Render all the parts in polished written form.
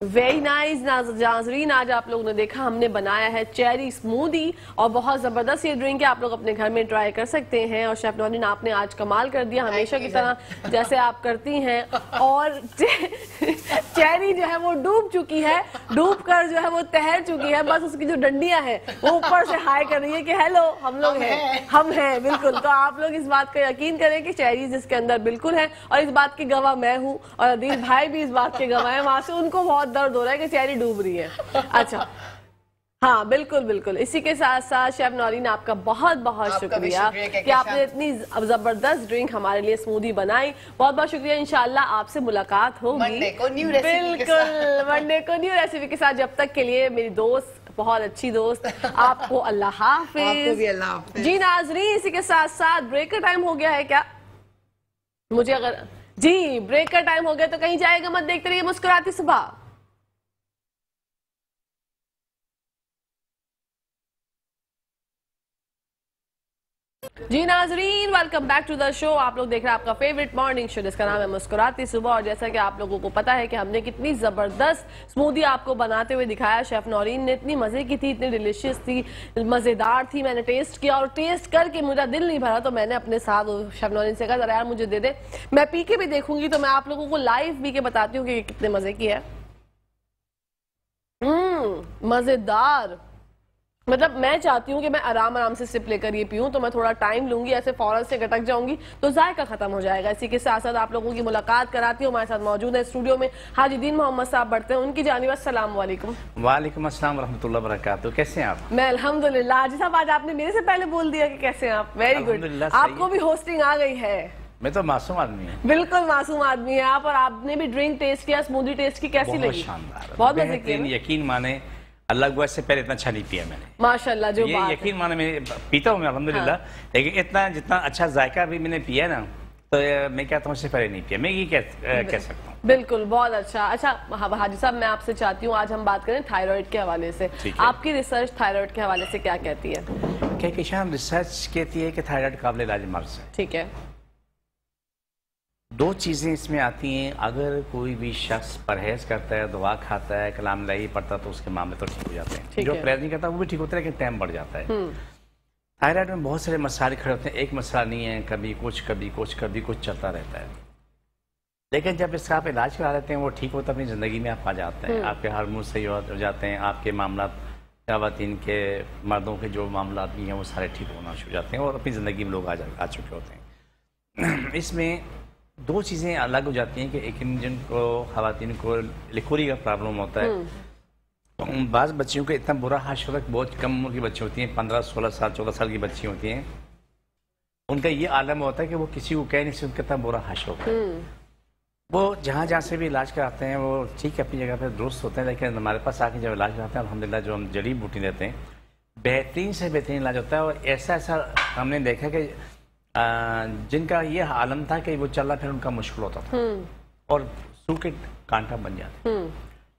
Very nice ناظرین، آج آپ لوگوں نے دیکھا ہم نے بنایا ہے چیری اسمودی اور بہت زبردست یہ ڈرنک ہے، آپ لوگ اپنے گھر میں ٹرائی کر سکتے ہیں. اور شیف نورین آپ نے آج کمال کر دیا ہمیشہ کی طرح جیسے آپ کرتی ہیں. اور چیری جو ہے وہ ڈوب چکی ہے، ڈوب کر جو ہے وہ تہر چکی ہے، بس اس کی جو ڈنڈیاں ہیں وہ اوپر سے ہائی کر رہی ہے کہ ہیلو ہم لوگ ہیں، ہم ہیں. بالکل، تو آپ لوگ اس بات کا یقین کریں کہ چیریز اس کے اندر بالکل ہے، اور اس بات کی گواہ میں ہوں اور عدیل بھائی بھی اس بات کے گواہ ہیں. وہاں سے ان کو بہت درد ہو رہا ہے کہ چیری ڈوب رہی ہے. اچھا ہاں بالکل بالکل. اسی کے ساتھ ساتھ شیف نورین آپ کا بہت بہت شکریہ کہ آپ نے اتنی زبردست ڈرنک ہمارے لیے اسمودی بنائی. بہت بہت شکریہ. انشاءاللہ آپ سے ملاقات ہوگی بالکل منڈے کو نیو ریسیپی کے ساتھ. جب تک کے لیے میری دوست، بہت اچھی دوست، آپ کو اللہ حافظ. جی ناظرین اسی کے ساتھ ساتھ بریک کا ٹائم ہو گیا ہے کیا؟ مجھے اگر جی بریک کا ٹائم ہو گیا تو کہیں جائے گا مت، دیکھتے رہیے مسکراتی صبح. جی ناظرین ویلکم بیک ٹو دا شو. آپ لوگ دیکھ رہے ہیں آپ کا فیوریٹ مارننگ شو جس کا نام ہے مسکراتی صبح. اور جیسا کہ آپ لوگوں کو پتا ہے کہ ہم نے کتنی زبردست اسمودی آپ کو بناتے ہوئے دکھایا. شیف نورین نے اتنی مزے کی تھی، اتنی ڈیلیشیس تھی، مزیدار تھی. میں نے ٹیسٹ کیا اور ٹیسٹ کر کے میرا دل نہیں بھرا تو میں نے اپنے ساتھ شیف نورین سے کہا ذرا یار مجھے دے دے، میں پی کے بھی دیکھوں گی. تو میں آپ لوگوں کو لائیو پی کے بتاتی ہوں کہ کتنے مزے کی ہے. مزیدار. مطلب میں چاہتی ہوں کہ میں آرام سے سپ لے کر یہ پیوں، تو میں تھوڑا ٹائم لوں گی، ایسے فوراً سے گٹک جاؤں گی تو ذائقہ ختم ہو جائے گا. اسی کے ساتھ ساتھ آپ لوگوں کی ملاقات کراتی ہوں. ہمارے ساتھ موجود ہے اسٹوڈیو میں حاجی دین محمد صاحب بڑھتے ہیں، ان کی جانب السلام علیکم. وعلیکم السلام ورحمۃ اللہ وبرکاتہ. کیسے ہیں آپ؟ میں الحمدللہ. حاجی صاحب آج آپ نے میرے سے پہلے بول دیا کہ کیسے ہیں آپ. Very good. آپ کو بھی ہوسٹنگ آ گئی ہے. میں تو معصوم آدمی ہوں. بالکل معصوم آدمی ہیں آپ. اور آپ نے بھی ڈرنک ٹیسٹ کیا، اسمودی ٹیسٹ کی، کیسی لگی؟ بہت شاندار، بہت مزے کی. یقین مانے اللہ کو اس سے پہلے اتنا اچھا نہیں پیا میں نے. ماشاءاللہ جو یہ یقین مانے میں پیتا ہوں میں الحمدللہ، لیکن اتنا جتنا اچھا ذائقہ بھی میں نے پیا نا تو میں کہتا ہوں اس سے پہلے نہیں پیا. میں یہ کہہ سکتا ہوں. بالکل بہت اچھا. اچھا حاجی صاحب میں آپ سے چاہتی ہوں آج ہم بات کریں تھائرائیڈ کے حوالے سے. آپ کی ریسرچ تھائرائیڈ کے حوالے سے کیا کہتی ہے؟ کہکشان ریسرچ کہتی ہے کہ تھائرائیڈ قابل علاج مرض ہے. ٹھیک ہے. دو چیزیں اس میں آتی ہیں. اگر کوئی بھی شخص پرہیز کرتا ہے، دعا کھاتا ہے، کلام الہی پڑھتا ہے تو اس کے معاملے تو ٹھیک ہو جاتے ہیں. جو پرہیز نہیں کرتا وہ بھی ٹھیک ہوتا ہے لیکن ٹائم بڑھ جاتا ہے. تھائرائیڈ میں بہت سارے مسائل کھڑے ہوتے ہیں. ایک مسئلہ نہیں ہے، کبھی کچھ چلتا رہتا ہے. لیکن جب اس کا آپ علاج کرا لیتے ہیں وہ ٹھیک ہوتا ہے، اپنی زندگی میں آپ آ جاتے ہیں. آپ کے ہارمون صحیح ہو جاتے ہیں، آپ کے معاملات خواتین کے، مردوں کے جو معاملات بھی ہیں وہ سارے ٹھیک ہونا شروع ہو جاتے ہیں اور اپنی زندگی میں لوگ آ چکے ہوتے ہیں. اس میں دو چیزیں الگ ہو جاتی ہیں کہ ایک جن کو خواتین کو لکوری کا پرابلم ہوتا ہے. بعض بچیوں کو اتنا برا حاشر ہوتا ہے، بہت کم عمر کی بچی ہوتی ہیں، 15 16 سال 14 سال کی بچی ہوتی ہیں. ان کا یہ عالم ہوتا ہے کہ وہ کسی کو کہہ نہیں سکتے کتنا برا حاشر ہوتا ہے. وہ جہاں سے بھی علاج کراتے ہیں وہ ٹھیک ہے اپنی جگہ پہ درست ہوتے ہیں، لیکن ہمارے پاس آ کے جب علاج کراتے ہیں الحمدللہ جو ہم جڑی بوٹی دیتے ہیں بہترین سے بہترین علاج ہوتا ہے. اور ایسا ہم نے دیکھا کہ جن کا یہ عالم تھا کہ وہ چلنا پھر ان کا مشکل ہوتا تھا اور سوکھے کانٹا بن جاتے،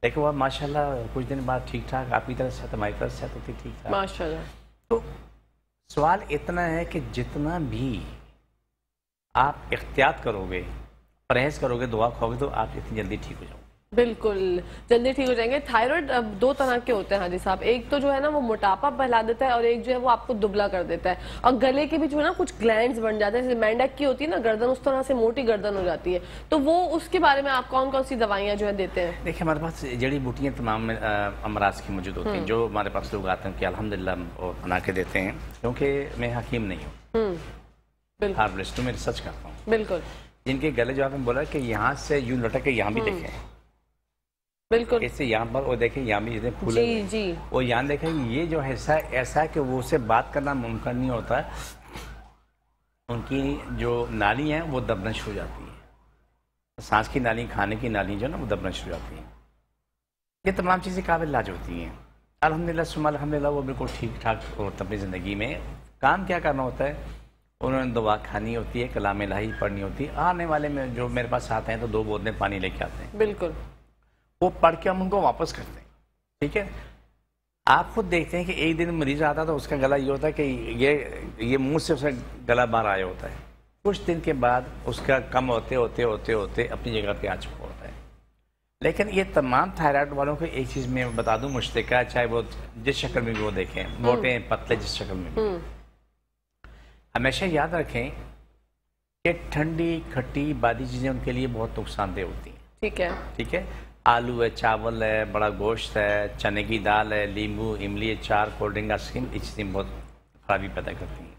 لیکن وہ ماشاءاللہ کچھ دن بعد ٹھیک ٹھاک آپ کی طرف سے ہماری طرف سے ہوتی ٹھیک ٹھاک ماشاءاللہ. تو سوال اتنا ہے کہ جتنا بھی آپ احتیاط کرو گے، پرہیز کرو گے، دعا کھاؤ گے تو آپ اتنی جلدی ٹھیک ہو جاؤ. بالکل جلدی ٹھیک ہو جائیں گے. تھائرائیڈ دو طرح کے ہوتے ہیں حاجی صاحب. ایک تو جو ہے نا وہ موٹاپا پھیلا دیتا ہے اور ایک جو ہے وہ آپ کو دبلا کر دیتا ہے. اور گلے کے بھی جو ہے نا کچھ گلینڈز بن جاتے ہیں، جیسے مینڈک کی ہوتی ہے نا گردن، اس طرح سے موٹی گردن ہو جاتی ہے. تو وہ اس کے بارے میں آپ کون کون سی دوائیاں جو ہے دیتے ہیں؟ دیکھیں ہمارے پاس جڑی بوٹیاں تمام امراض کی موجود ہوتی ہیں جو ہمارے پاس لوگ آتے ہیں کہ الحمدللہ بنا کے دیتے ہیں، کیونکہ میں حکیم نہیں ہوں، ہاربلسٹ ہوں، میں ریسرچ کرتا ہوں. بالکل. جن کے گلے جو آپ نے بولا کہ یہاں سے یوں لٹک کے یہاں بھی دیکھیں، بالکل اس سے یہاں پر اور دیکھیں یہاں بھی جتنے پھول ہیں اور یہاں دیکھیں یہ جو حصہ ایسا ہے کہ وہ اسے بات کرنا ممکن نہیں ہوتا. ان کی جو نالی ہیں وہ دبنا شروع ہو جاتی ہیں، سانس کی نالی، کھانے کی نالی جو ہے نا وہ دبنا شروع ہو جاتی ہیں. یہ تمام چیزیں قابل علاج ہوتی ہیں. الحمدللہ ثم الحمدللہ وہ بالکل ٹھیک ٹھاک ہوتا ہے. اپنی زندگی میں کام کیا کرنا ہوتا ہے، انہوں نے دعا کھانی ہوتی ہے، کلام الہی پڑھنی ہوتی ہے. آنے والے میں جو میرے پاس آتے ہیں تو 2 بوتلیں پانی لے کے آتے ہیں، بالکل وہ پڑھ کے ہم ان کو واپس کرتے ہیں. ٹھیک ہے. آپ خود دیکھتے ہیں کہ ایک دن مریض آتا تو اس کا گلا یہ ہوتا ہے کہ یہ منہ سے اس کا گلا باہر آیا ہوتا ہے. کچھ دن کے بعد اس کا کم ہوتے ہوتے اپنی جگہ پہ آ چکا ہوتا ہے. لیکن یہ تمام تھائرائڈ والوں کو ایک چیز میں بتا دوں مشترکہ، چاہے وہ جس شکل میں بھی وہ دیکھیں، موٹے پتلے جس شکل میں بھی، ہمیشہ یاد رکھیں کہ ٹھنڈی کھٹی بادی چیزیں ان کے لیے بہت نقصان دہ ہوتی ہیں. ٹھیک ہے. آلو ہے، چاول ہے، بڑا گوشت ہے، چنے کی دال ہے، لیمبو، املی، اچار، کولڈ ڈرنک، آئس کریم، یہ چیزیں بہت خرابی پیدا کرتی ہیں.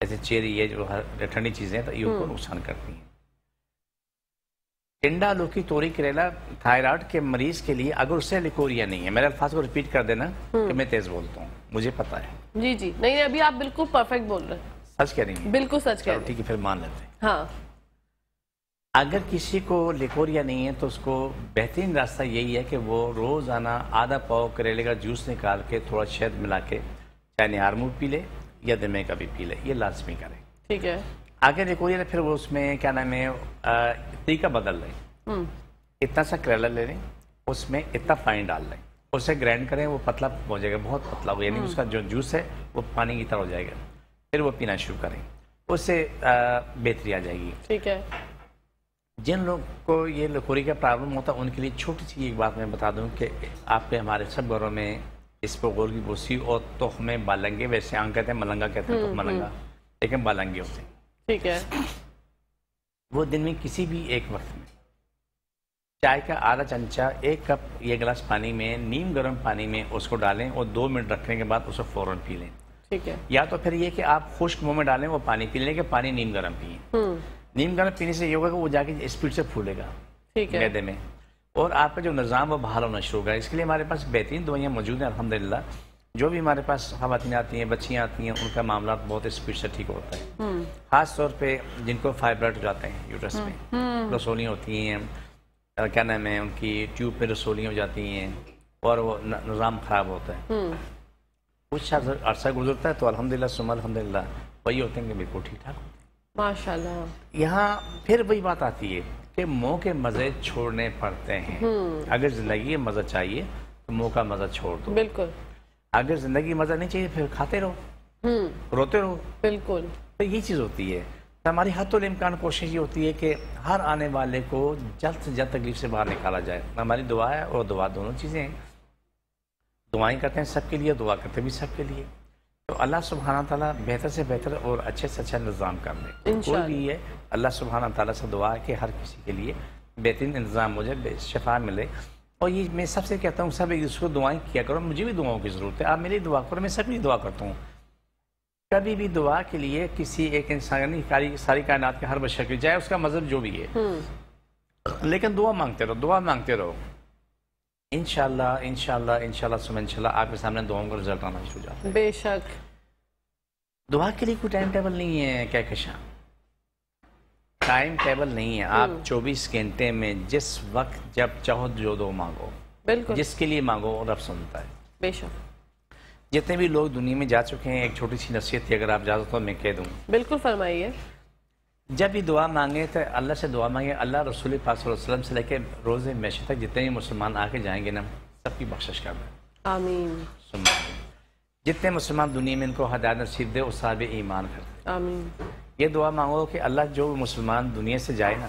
جیسے چیری، یہ جو ٹھنڈی چیزیں ہیں تو یہ ان کو نقصان کرتی ہیں. ٹنڈا، لوکی، توری، کریلا تھائرائڈ کے مریض کے لیے اگر اس سے لیکوریا نہیں ہے، میرے الفاظ کو ریپیٹ کر دینا کہ میں تیز بولتا ہوں، مجھے پتا ہے. جی نہیں، ابھی آپ بالکل پرفیکٹ بول رہے ہیں. سچ کہہ رہی ہیں؟ بالکل سچ کہہ رہے ہیں. ٹھیک ہے، پھر مان لیتے ہیں. ہاں، اگر کسی کو لیکوریا نہیں ہے تو اس کو بہترین راستہ یہی ہے کہ وہ روزانہ آدھا پاؤ کریلے کا جوس نکال کے تھوڑا شہد ملا کے چاہے نہار منہ پی لے یا دن میں کبھی پی لے، یہ لازمی کرے. ٹھیک ہے. آگے لیکوریا پھر وہ اس میں کیا نام ہے طریقہ بدل لیں. اتنا سا کریلا لے لیں، اس میں اتنا پانی ڈال لیں، اسے گرائنڈ کریں، وہ پتلا ہو جائے گا، بہت پتلا ہو، یعنی اس کا جو جوس ہے وہ پانی کی طرح ہو جائے گا. پھر وہ پینا شروع کریں، اس سے بہتری آ جائے گی. ٹھیک ہے. جن لوگ کو یہ لیکوریا کا پرابلم ہوتا ہے ان کے لیے چھوٹی سی ایک بات میں بتا دوں کہ آپ کے ہمارے سب گھروں میں اس پہ غور کی بوسی اور تخم بالنگے، ویسے عام کہتے ہیں ملنگا کہتے ہیں، تخم ملنگا، لیکن بالنگے ہوتے ہیں. ٹھیک ہے. وہ دن میں کسی بھی ایک وقت میں چائے کا آدھا چمچہ، ایک کپ یہ گلاس پانی میں، نیم گرم پانی میں اس کو ڈالیں اور 2 منٹ رکھنے کے بعد اسے فوراً پی لیں. ٹھیک ہے. یا تو پھر یہ کہ آپ خشک منہ میں ڈالیں وہ پانی پی لیں کہ پانی نیم گرم پئیں. نیم گرم پینے سے یہ ہوگا کہ وہ جا کے اسپیڈ سے پھولے گا معدے میں، اور آپ کا جو نظام وہ بحال ہونا شروع ہوگا. اس کے لیے ہمارے پاس بہترین دوائیاں موجود ہیں الحمدللہ. جو بھی ہمارے پاس خواتین آتی ہیں، بچیاں آتی ہیں، ان کا معاملات بہت اسپیڈ سے ٹھیک ہوتا ہے. خاص طور پہ جن کو فائبرائڈ ہو جاتے ہیں یوٹرس میں، رسولیاں ہوتی ہیں، کیا نام ہے ان کی ٹیوب پہ رسولیاں ہو جاتی ہیں اور وہ نظام خراب ہوتا ہے. کچھ عرصہ گزرتا ہے تو الحمدللہ ثم الحمدللہ وہی ہوتے ہیں کہ بالکل ٹھیک ٹھاک ہوتے ہیں. ماشاءاللہ. یہاں پھر وہی بات آتی ہے کہ منہ کے مزے چھوڑنے پڑتے ہیں. اگر زندگی مزہ چاہیے تو منہ کا مزہ چھوڑ دو. بالکل. اگر زندگی مزہ نہیں چاہیے پھر کھاتے رہو، روتے رہو. بالکل. تو یہ چیز ہوتی ہے. ہماری حد الامکان کوشش یہ ہوتی ہے کہ ہر آنے والے کو جلد سے جلد تکلیف سے باہر نکالا جائے. ہماری دعا ہے اور دعا دونوں چیزیں ہیں. دعائیں کرتے ہیں سب کے لیے، دعا کرتے بھی سب کے لیے. تو اللہ سبحانہ تعالیٰ بہتر سے بہتر اور اچھے سے اچھا نظام کر دے. کوئی بھی ہے، اللہ سبحانہ تعالیٰ سے دعا ہے کہ ہر کسی کے لیے بہترین انتظام ہو جائے، شفا ملے. اور یہ میں سب سے کہتا ہوں سب ایک دوسرے کو دعائیں کیا کرو. مجھے بھی دعاؤں کی ضرورت ہے، آپ میری دعا کرو، میں سب کی دعا کرتا ہوں. کبھی بھی دعا کے لیے کسی ایک انسان، ساری کائنات کے ہر بشر کی، چاہے اس کا مذہب جو بھی ہے، لیکن دعا مانگتے رہو، دعا مانگتے رہو. انشاءاللہ انشاءاللہ انشاءاللہ ثم انشاءاللہ آپ کے سامنے دعاؤں کا رزلٹ آنا شروع ہو جاتا ہے. بے شک. دعا کے لیے کوئی ٹائم ٹیبل نہیں ہے کہکشاں، ٹائم ٹیبل نہیں ہے. آپ 24 گھنٹے میں جس وقت جب چاہو جو دو مانگو، بالکل جس کے لیے مانگو رب سنتا ہے. بے شک. جتنے بھی لوگ دنیا میں جا چکے ہیں، ایک چھوٹی سی نصیحت تھی، اگر آپ اجازت ہو میں کہہ دوں. بالکل فرمائیے. جب بھی دعا مانگے تو اللہ سے دعا مانگے، اللہ رسول پاک صلی اللہ علیہ وسلم سے لے کے روز محشر تک جتنے بھی مسلمان آ کے جائیں گے نا، سب کی بخشش کر دیں. آمین. جتنے مسلمان دنیا میں ان کو ہدایت نصیب دے اور صاحب ایمان کر دے. آمین. یہ دعا مانگو کہ اللہ جو مسلمان دنیا سے جائے نا،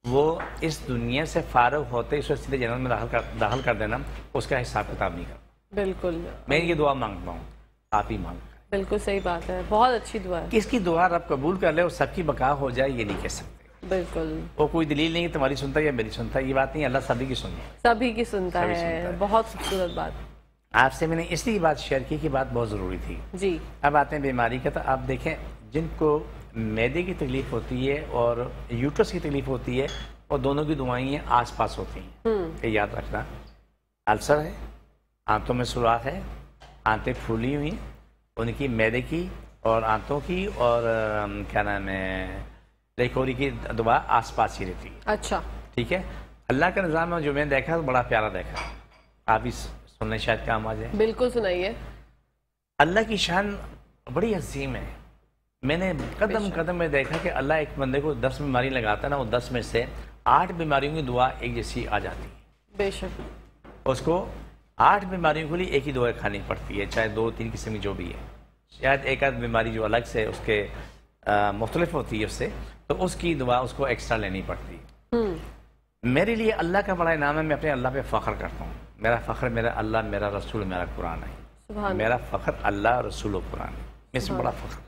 وہ اس دنیا سے فارغ ہوتے اس وقت سیدھے جنت میں داخل کر دینا، اس کا حساب کتاب نہیں کرنا. بالکل. میں یہ دعا مانگتا ہوں، آپ ہی مانگو. بالکل صحیح بات ہے، بہت اچھی دعا ہے. کس کی دعا رب قبول کر لے اور سب کی بقا ہو جائے یہ نہیں کہہ سکتے. بالکل. وہ کوئی دلیل نہیں کہ تمہاری سنتا ہے یا میری سنتا ہے، یہ بات نہیں. اللہ سبھی کی سنتا ہے، سبھی کی سنتا ہے. بہت خوبصورت بات. آپ سے میں نے اس لیے بات شیئر کی کہ بات بہت ضروری تھی. جی. اب آتے ہیں بیماری کا. تو آپ دیکھیں جن کو معدے کی تکلیف ہوتی ہے اور یوٹرس کی تکلیف ہوتی ہے، اور دونوں کی دعائیں آس پاس ہوتی ہیں. کہ یاد رکھنا، السر ہے، آنتوں میں سوراخ ہے، آنتیں پھولی ہوئی ہیں، ان کی معدے کی اور آنتوں کی اور کیا نام ہے لیکوری کی دعا آس پاس ہی رہتی ہے. اچھا ٹھیک ہے. اللہ کا نظام جو میں نے دیکھا بڑا پیارا دیکھا، آپ بھی سننے شاید کام آ جائے. بالکل سنائیے. اللہ کی شان بڑی عظیم ہے. میں نے قدم قدم میں دیکھا کہ اللہ ایک بندے کو 10 بیماری لگاتا ہے نا، وہ 10 میں سے 8 بیماریوں کی دعا ایک جیسی آ جاتی ہے. بے شک. اس کو 8 بیماریوں کے لیے ایک ہی دعا کھانی پڑتی ہے، چاہے 2-3 قسم کی جو بھی ہے. شاید ایک آدھ بیماری جو الگ سے اس کے مختلف ہوتی ہے اس سے، تو اس کی دعا اس کو ایکسٹرا لینی پڑتی ہے. میرے لیے اللہ کا بڑا انعام ہے، میں اپنے اللہ پہ فخر کرتا ہوں. میرا فخر میرا اللہ، میرا رسول، میرا قرآن ہے. میرا فخر اللہ، رسول و قرآن ہے. اس سے بڑا فخر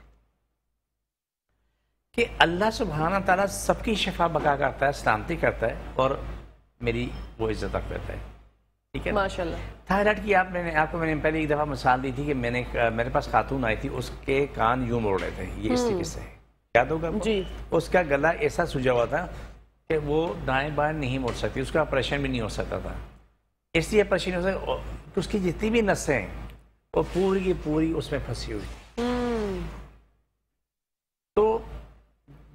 کہ اللہ سبحانہ تعالیٰ سب کی شفا بقا کرتا ہے، سلامتی کرتا ہے، اور میری وہ عزت رکھ دیتا ہے. ٹھیک ہے ماشاءاللہ. تھائرائڈ کی آپ کو میں نے پہلے ایک دفعہ مثال دی تھی کہ میرے پاس خاتون آئی تھی، اس کے کان یوں موڑ رہے تھے، یہ اس طریقے سے یاد ہوگا جی. اس کا گلا ایسا سجا ہوا تھا کہ وہ دائیں بائیں نہیں موڑ سکتی، اس کا آپریشن بھی نہیں ہو سکتا تھا. اس لیے آپریشن ہو سکتا کہ اس کی جتنی بھی نسیں ہیں وہ پوری کی پوری اس میں پھنسی ہوئی. تو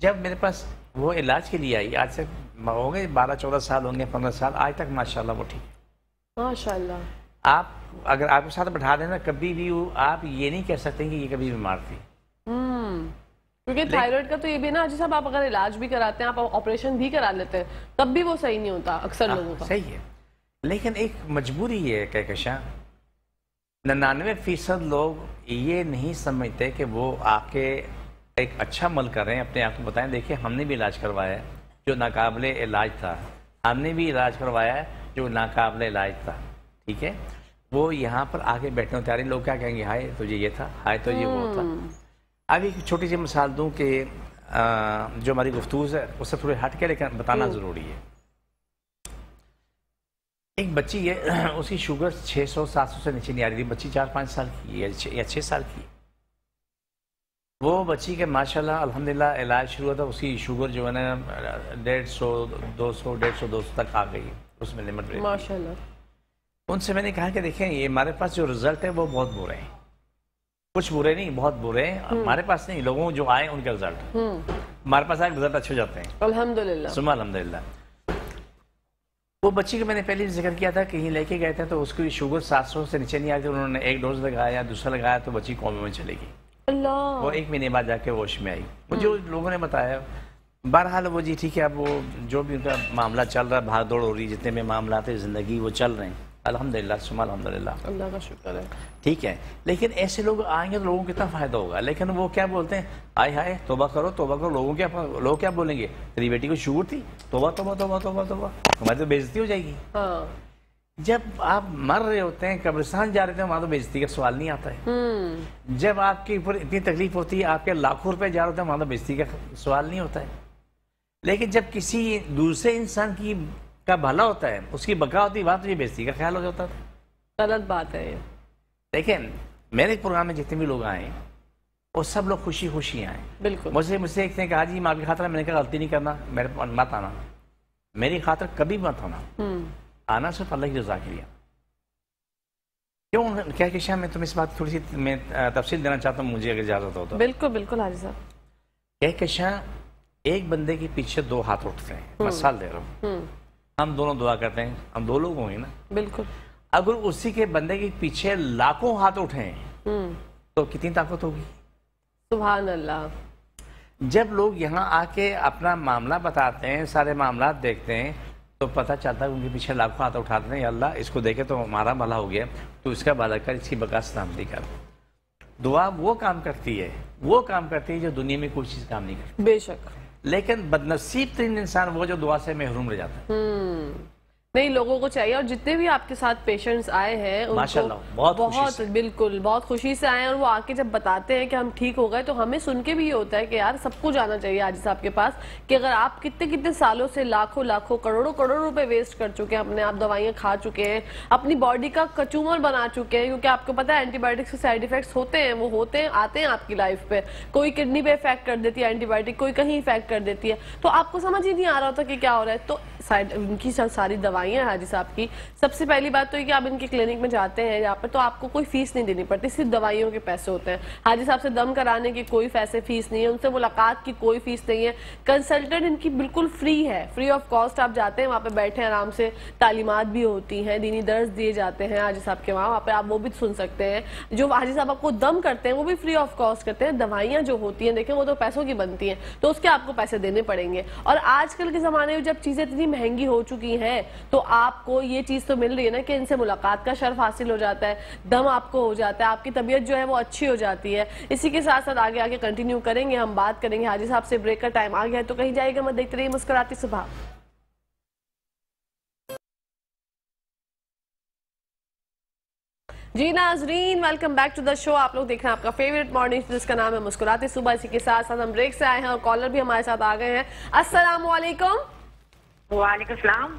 جب میرے پاس وہ علاج کے لیے آئی، آج سے ہو گئے 12-14 سال ہوں گے، 15 سال، آج تک ماشاءاللہ وہ ٹھیک ہے. ماشاءاللہ. آپ اگر آپ کے ساتھ بٹھا دینا کبھی بھی آپ یہ نہیں کہہ سکتے کہ یہ کبھی بیمار تھی. کیونکہ تھائرائڈ کا تو یہ بھی نا جیسے آپ اگر علاج بھی کراتے ہیں، آپ آپریشن بھی کرا لیتے ہیں، تب بھی وہ صحیح نہیں ہوتا اکثر لوگوں کا. صحیح ہے، لیکن ایک مجبوری ہے کہکشاں. 99% لوگ یہ نہیں سمجھتے کہ وہ آ کے ایک اچھا عمل کر رہے ہیں، اپنے آپ کو بتائیں. دیکھیں ہم نے بھی علاج کروایا ہے جو ناقابل علاج تھا، ہم نے بھی علاج کروایا ہے جو ناقابل علاج تھا. ٹھیک ہے، وہ یہاں پر آگے بیٹھنے ہوتے ہیں. لوگ کیا کہیں گے، ہائے تجھے یہ تھا، ہائے تو یہ وہ تھا. اب ایک چھوٹی سی مثال دوں کہ جو ہماری گفتگو ہے اس سے تھوڑے ہٹ کے لیکن بتانا ضروری ہے. ایک بچی ہے، اس کی شوگر 600-700 سے نیچے نہیں آ رہی تھی. بچی 4-5 سال کی یا 6 سال کی. وہ بچی کے ماشاءاللہ الحمدللہ علاج شروع ہوا تھا، اس کی شوگر جو ہے نا 150-200 تک آ گئی. اس میں لمٹ رہی ماشاءاللہ. ان سے میں نے کہا کہ دیکھیں یہ ہمارے پاس جو رزلٹ ہے وہ بہت برے ہیں. کچھ برے نہیں، بہت برے ہیں. ہمارے پاس نہیں، لوگوں جو آئے ان کے رزلٹ. ہمارے پاس آئے رزلٹ اچھے ہو جاتے ہیں الحمدللہ. سما الحمدللہ. وہ بچی کو میں نے پہلے ذکر کیا تھا، کہیں لے کے گئے تھے تو اس کی شوگر 700 سے نیچے نہیں آئی تھی. انہوں نے ایک ڈوز لگایا، دوسرا لگایا تو بچی کومے میں چلے گئی. اللہ. وہ 1 مہینے بعد جا کے ہوش میں آئی. مجھے لوگوں نے بتایا. بہرحال وہ جی ٹھیک ہے، اب وہ جو بھی ان کا معاملہ چل رہا ہے، بھاگ دوڑ ہو رہی، جتنے بھی معاملات ہیں زندگی وہ چل رہے ہیں الحمدللہ سما الحمدللہ. اللہ کا شکر ہے. ٹھیک ہے، لیکن ایسے لوگ آئیں گے تو لوگوں کو کتنا فائدہ ہوگا. لیکن وہ کیا بولتے ہیں، آئے ہائے توبہ کرو توبہ کرو. لوگ کیا بولیں گے، تیری بیٹی کو شوگر تھی، توبہ توبہ توبہ توبہ توبہ. ہماری تو بے عزتی ہو جائے گی. جب آپ مر رہے ہوتے ہیں، قبرستان جا رہے تھے، وہاں تو بے عزتی کا سوال نہیں آتا ہے. جب آپ کے اوپر اتنی تکلیف ہوتی ہے، آپ کے لاکھوں روپے جا رہے ہوتے ہیں، وہاں تو بے عزتی کا سوال نہیں ہوتا ہے. لیکن جب کسی دوسرے انسان کا بھلا ہوتا ہے، اس کی بقا ہوتی ہے، وہاں تو یہ بے عزتی کا خیال ہو جاتا تھا. غلط بات ہے یہ. دیکھیں میرے پروگرام میں جتنے بھی لوگ آئے وہ سب لوگ خوشی خوشی آئے. بالکل. مجھ سے ایک نے کہا جی میں آپ کی خاطر، میں نے کہا غلطی نہیں کرنا، میرے مت آنا، میری خاطر کبھی مت ہونا. آنا صرف اللہ کی رضا کے لیے. کیوں کیا کہ میں تمہیں اس بات تھوڑی سی میں تفصیل دینا چاہتا ہوں، مجھے اگر اجازت ہو تو. بالکل بالکل حاجی صاحب. کہکشاں ایک بندے کے پیچھے 2 ہاتھ اٹھتے ہیں. مثال دے رہا ہوں، ہم دونوں دعا کرتے ہیں، ہم 2 لوگ ہوں گے نا. بالکل. اگر اسی کے بندے کے پیچھے لاکھوں ہاتھ اٹھیں تو کتنی طاقت ہوگی. سبحان اللہ. جب لوگ یہاں آ کے اپنا معاملہ بتاتے ہیں، سارے معاملات دیکھتے ہیں، تو پتہ چلتا ہے ان کے پیچھے لاکھوں ہاتھ اٹھاتے ہیں. یا اللہ اس کو دیکھے تو ہمارا بھلا ہو گیا، تو اس کا بھلا کر، اس کی بقا سلامتی کر. دعا وہ کام کرتی ہے جو دنیا میں کوئی چیز کام نہیں کرتی. بے شک. لیکن بدنصیب ترین انسان وہ جو دعا سے محروم رہ جاتا ہے. نہیں، لوگوں کو چاہیے. اور جتنے بھی آپ کے ساتھ پیشنٹس آئے ہیں ان ماشاءاللہ کو بہت بالکل بہت خوشی سے آئے ہیں. اور وہ آ کے جب بتاتے ہیں کہ ہم ٹھیک ہو گئے، تو ہمیں سن کے بھی یہ ہوتا ہے کہ یار سب کو جانا چاہیے حاجی صاحب کے پاس، کہ اگر آپ کتنے سالوں سے لاکھوں کروڑوں روپے ویسٹ کر چکے ہیں، اپنے آپ دوائیاں کھا چکے ہیں، اپنی باڈی کا کچومر بنا چکے ہیں. کیونکہ آپ کو پتا ہے اینٹی بایوٹکس کے سائیڈ ایفیکٹس ہوتے ہیں، وہ آتے ہیں آپ کی لائف پہ. کوئی کڈنی پہ افیکٹ کر دیتی ہے اینٹی بایوٹک، کوئی کہیں افیکٹ کر دیتی ہے. تو آپ کو سمجھ ہی نہیں آ رہا ہوتا کہ کیا ہو رہا ہے. تو ان کی ساری دوائیاں حاجی صاحب کی. سب سے پہلی بات تو یہ کہ آپ ان کی کلینک میں جاتے ہیں یہاں پر، تو آپ کو کوئی فیس نہیں دینی پڑتی، صرف دوائیوں کے پیسے ہوتے ہیں. حاجی صاحب سے دم کرانے کی کوئی فیس نہیں ہے، ان سے ملاقات کی کوئی فیس نہیں ہے. کنسلٹنٹ ان کی بالکل فری ہے، فری آف کاسٹ. آپ جاتے ہیں وہاں پہ بیٹھے آرام سے، تعلیمات بھی ہوتی ہیں، دینی درس دیے جاتے ہیں حاجی صاحب کے وہاں پہ، آپ وہ بھی سن سکتے ہیں. جو حاجی صاحب آپ کو دم کرتے ہیں وہ بھی فری آف کاسٹ کرتے ہیں. دوائیاں جو ہوتی ہیں دیکھیں وہ تو پیسوں کی بنتی ہیں، تو اس کے آپ کو پیسے دینے پڑیں گے. اور آج کل کے زمانے میں جب چیزیں اتنی مہنگی ہو چکی ہیں، تو آپ کو یہ چیز تو مل رہی ہے نا کہ ان سے ملاقات کا شرف حاصل ہو جاتا ہے، دم آپ کو ہو جاتا ہے، آپ کی طبیعت جو ہے وہ اچھی ہو جاتی ہے. اسی کے ساتھ ساتھ آگے کنٹینیو کریں گے، ہم بات کریں گے. حاجی صاحب سے بریک کا ٹائم آ گیا ہے تو کہیں جائے گا مت. دیکھتے رہیے مسکراتی صبح. جی ناظرین ویلکم بیک ٹو دا شو. آپ لوگ دیکھ رہے ہیں آپ کا فیوریٹ مارننگ جس کا نام ہے مسکراتے صبح. اسی کے ساتھ ساتھ ہم بریک سے آئے ہیں اور کالر بھی ہمارے ساتھ آ گئے ہیں. السلام علیکم. وعلیکم السلام.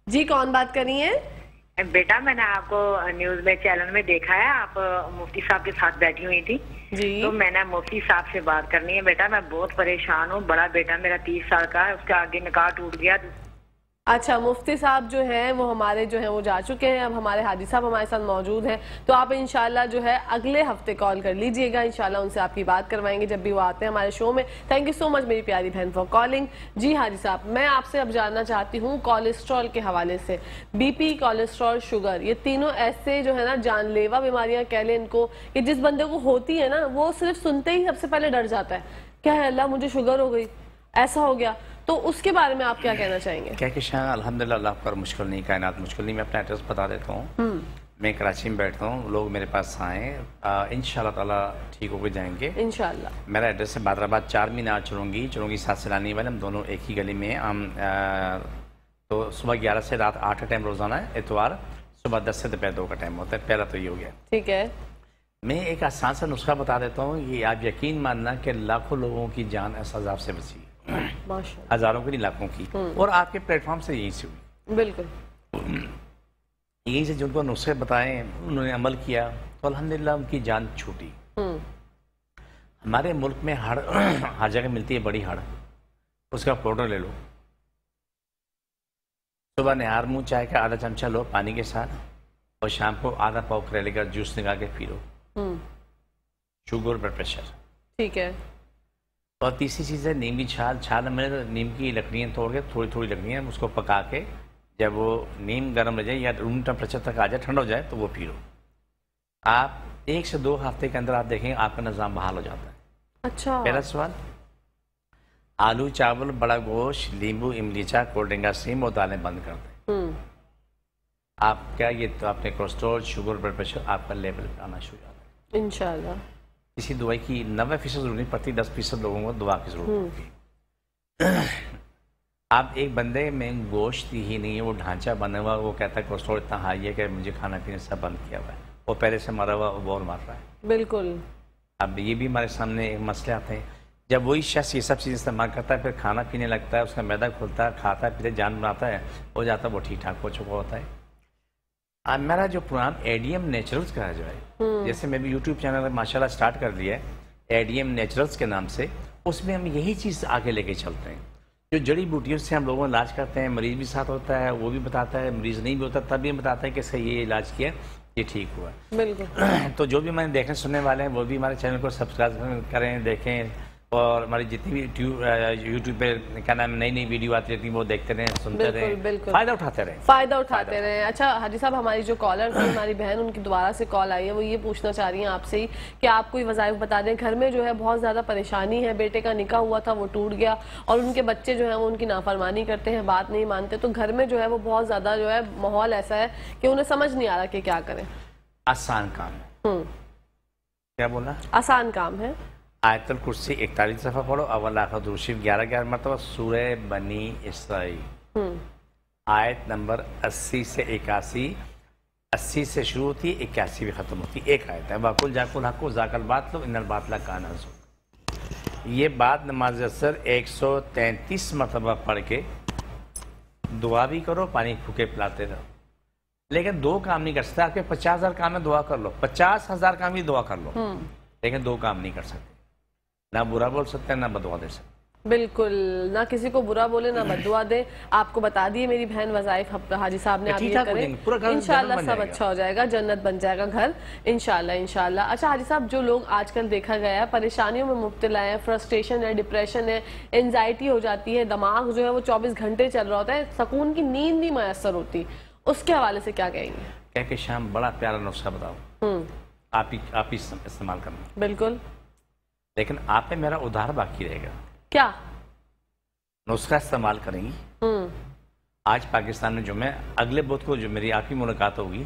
جی کون بات کر رہی ہیں؟ بیٹا میں نے آپ کو نیوز میں چینل میں دیکھا ہے, آپ مفتی صاحب کے ساتھ بیٹھی ہوئی تھی. جی تو میں نے مفتی صاحب سے بات کرنی ہے. بیٹا میں بہت پریشان ہوں. بڑا بیٹا میرا 30 سال کا ہے, اس کا آگے نکاح ٹوٹ گیا. اچھا مفتی صاحب جو ہیں وہ ہمارے جو ہیں وہ جا چکے ہیں. اب ہمارے حاجی صاحب ہمارے ساتھ موجود ہیں, تو آپ انشاءاللہ جو ہے اگلے ہفتے کال کر لیجئے گا. انشاءاللہ ان سے آپ کی بات کروائیں گے جب بھی وہ آتے ہیں ہمارے شو میں. تھینک یو سو مچ میری پیاری بہن فار کالنگ. جی حاجی صاحب میں آپ سے اب جاننا چاہتی ہوں کولیسٹرول کے حوالے سے. بی پی, کولیسٹرول, شوگر, یہ تینوں ایسے جو ہے نا جان لیوا بیماریاں کہہ لیں ان کو, کہ جس بندے کو ہوتی ہے نا وہ صرف سنتے ہی سب سے پہلے ڈر جاتا ہے. کیا ہے اللہ مجھے شوگر ہو گئی, ایسا ہو گیا. تو اس کے بارے میں آپ کیا کہنا چاہیں گے؟ کیا کہ شاہ الحمدللہ اللہ پر مشکل نہیں, کائنات مشکل نہیں. میں اپنا ایڈریس بتا دیتا ہوں. میں کراچی میں بیٹھتا ہوں, لوگ میرے پاس آئیں, انشاءاللہ تعالیٰ ٹھیک ہو کے جائیں گے انشاءاللہ. میرا ایڈریس ہے بادرآباد 4 مینار چلونگی ساتھ سیلانی والے, ہم دونوں ایک ہی گلی میں ہیں. ہم تو صبح 11 سے رات 8 کا ٹائم روزانہ ہے, اتوار صبح 10 سے دوپہر 2 کا ٹائم ہوتا ہے. پہلا تو یہ ہو گیا. ٹھیک ہے. میں ایک آسان سا نسخہ بتا دیتا ہوں, یہ آپ یقین ماننا کہ لاکھوں لوگوں کی جان اس عذاب سے بچی, ہزاروں کی نہیں لاکھوں کی, اور آپ کے پلیٹ فارم سے یہی سے ہوئی. بالکل یہی سے جن کو نسخے بتائیں انہوں نے عمل کیا تو الحمدللہ ان کی جان چھوٹی. ہمارے ملک میں ہر جگہ ملتی ہے بڑی ہڑ, اس کا پاؤڈر لے لو, صبح نہار منہ چائے کا آدھا چمچہ لو پانی کے ساتھ, اور شام کو آدھا پاؤ کریلے کا جوس نکال کے پی لو. Sugar, blood pressure. ٹھیک ہے. اور تیسری چیز ہے نیم کی چھال میں نیم کی لکڑیاں توڑ کے تھوڑی تھوڑی لکڑیاں اس کو پکا کے, جب وہ نیم گرم رہ جائے یا روم ٹمپریچر تک آ جائے, ٹھنڈا ہو جائے, تو وہ پی لو. آپ 1 سے 2 ہفتے کے اندر آپ دیکھیں آپ کا نظام بحال ہو جاتا ہے. اچھا. پہلا سوال, آلو چاول بڑا گوشت لیمبو املیچا کولڈ ڈرنک سیم اور دالیں بند کر دیں. آپ کیا یہ تو آپ نے کولیسٹرول شوگر بلڈ پریشر آپ کا لیول پہ آنا شروع ہو جاتا ہے انشاءاللہ. کسی دوائی کی 90% ضرورت نہیں پڑتی, 10% لوگوں کو دعا کی ضرورت ہوتی. آپ ایک بندے میں گوشت ہی نہیں ہے, وہ ڈھانچہ بنا ہوا, وہ کہتا ہے کولیسٹرول اتنا ہائی ہے کہ مجھے کھانا پینے سب بند کیا ہوا ہے, وہ پہلے سے مرا ہوا وہ اور مار رہا ہے. بالکل. اب یہ بھی ہمارے سامنے ایک مسئلے آتے ہیں, جب وہی شخص یہ سب چیزیں استعمال کرتا ہے, پھر کھانا پینے لگتا ہے, اس کا معدہ کھلتا ہے, کھاتا ہے پیتے جان بناتا ہے, ہو جاتا ہے وہ ٹھیک ٹھاک ہو چکا ہوتا ہے. اب میرا جو پروگرام ایڈیم نیچرلز کا ہے جو ہے, جیسے میں بھی یوٹیوب چینل ماشاءاللہ سٹارٹ کر دیا ہے ایڈیم نیچرلز کے نام سے, اس میں ہم یہی چیز آگے لے کے چلتے ہیں. جو جڑی بوٹیوں سے ہم لوگوں علاج کرتے ہیں, مریض بھی ساتھ ہوتا ہے, وہ بھی بتاتا ہے, مریض نہیں بھی ہوتا تب بھی ہم بتاتا ہے کہ اس کا یہ علاج کیا, یہ ٹھیک ہوا. بالکل. تو جو بھی میں دیکھنے سننے والے ہیں وہ بھی ہمارے چینل کو سبسکرائب کریں, دیکھیں, اور ہماری جتنی بھی یوٹیوب پہ کیا نام نئی نئی ویڈیو آتی رہتی ہیں وہ دیکھتے رہیں, سنتے رہیں, فائدہ اٹھاتے رہیں. اچھا حاجی صاحب ہماری جو کالر تھی ہماری بہن, ان کی دوبارہ سے کال آئی ہے, وہ یہ پوچھنا چاہ رہی ہیں آپ سے ہی کہ آپ کوئی وظائف بتا دیں. گھر میں جو ہے بہت زیادہ پریشانی ہے, بیٹے کا نکاح ہوا تھا وہ ٹوٹ گیا, اور ان کے بچے جو ہیں وہ ان کی نافرمانی کرتے ہیں, بات نہیں مانتے, تو گھر میں جو ہے وہ بہت زیادہ جو ہے ماحول ایسا ہے کہ انہیں سمجھ نہیں آ رہا کہ کیا کریں. آسان کام ہے. کیا بولا؟ آسان کام ہے. آیت الکرسی 41 دفعہ پڑھو, اول آخر درود شریف 11 مرتبہ, سورہ بنی اسرائیل آیت نمبر 80 سے 81, 80 سے شروع ہوتی ہے, 81 بھی ختم ہوتی ہے. ایک آیت ہے, وَقُلْ جَاءَ الْحَقُّ وَزَاقَ الْبَاطِلُ إِنَّ الْبَاطِلَ كَانَ زَهُوقًا. یہ بات نماز اثر 133 مرتبہ پڑھ کے دعا بھی کرو, پانی پھوکے پلاتے رہو. لیکن 2 کام نہیں کر سکتے. آپ کے 50,000 کام میں دعا کر لو, 50,000 کام بھی دعا کر لو, لیکن 2 کام نہیں کر سکتے. نہ برا بول سکتے ہیں, نہ بدعا دے سکتے. بالکل, نہ کسی کو برا بولے نہ بدعا دے. آپ کو بتا دیے میری بہن وظائف حاجی صاحب نے, آپ یہ کریں انشاءاللہ سب اچھا ہو جائے گا, جنت بن جائے گا گھر انشاءاللہ. اچھا حاجی صاحب, جو لوگ آج کل دیکھا گیا ہے پریشانیوں میں مبتلا ہے, فرسٹریشن ہے, ڈپریشن ہے, انزائٹی ہو جاتی ہے, دماغ جو ہے وہ 24 گھنٹے چل رہا ہوتا ہے, سکون کی نیند نہیں میسر ہوتی, اس کے حوالے سے کیا کہیں گے؟ کہہ کے شام بڑا پیارا نسخہ بتاؤ, آپ ہی استعمال کرنا. بالکل. لیکن آپ پہ میرا ادھار باقی رہے گا. کیا نسخہ استعمال کریں گی؟ آج پاکستان میں جو میں اگلے بدھ کو جو میری آپ کی ملاقات ہوگی,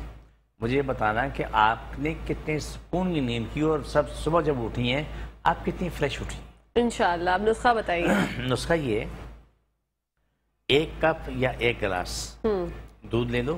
مجھے یہ بتانا ہے کہ آپ نے کتنے سکون کی نیند کی, اور سب صبح جب اٹھی ہیں آپ کتنی فریش اٹھی. انشاءاللہ. آپ نسخہ بتائیے. نسخہ یہ 1 کپ یا 1 گلاس دودھ لے لو,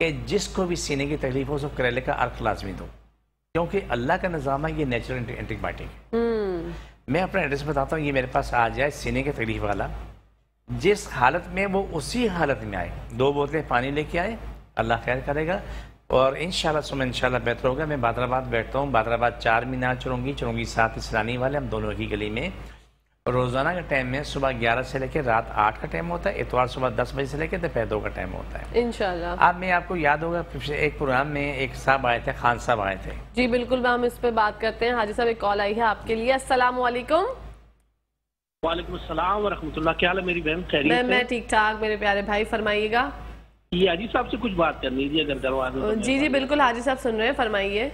کہ جس کو بھی سینے کی تکلیف ہو اس کو کریلے کا عرق لازمی دو، کیونکہ اللہ کا نظام ہے یہ نیچرل اینٹی بائیوٹک ہے۔ میں اپنا ایڈریس بتاتا ہوں، یہ میرے پاس آ جائے سینے کی تکلیف والا، جس حالت میں وہ اسی حالت میں آئے، 2 بوتلیں پانی لے کے آئے، اللہ خیر کرے گا اور انشاءاللہ انشاءاللہ بہتر ہوگا۔ میں بادر آباد بیٹھتا ہوں، بادر آباد 4 مینار چرونگی 7 اسلانی والے، ہم دونوں کی گلی میں روزانہ کا ٹائم میں صبح 11 سے لے کے رات 8 کا ٹائم ہوتا ہے، اتوار صبح 10 بجے سے لے کے دوپہر 2 کا ٹائم ہوتا ہے انشاءاللہ۔ آپ کو یاد ہوگا ایک پروگرام میں ایک صاحب آئے تھے، خان صاحب آئے تھے۔ جی بالکل، ہم اس پہ بات کرتے ہیں۔ حاجی صاحب ایک کال آئی ہے آپ کے لیے۔ السلام علیکم۔ وعلیکم السلام ورحمۃ اللہ، کیا حال ہے میری بہن؟ خیریت سے؟ میں ٹھیک ٹھاک میرے پیارے بھائی، فرمائیے گا۔ یہ حاجی صاحب سے کچھ بات کرنی تھی اگر دروازے۔ جی بالکل، حاجی صاحب سن رہے ہیں، فرمائیے۔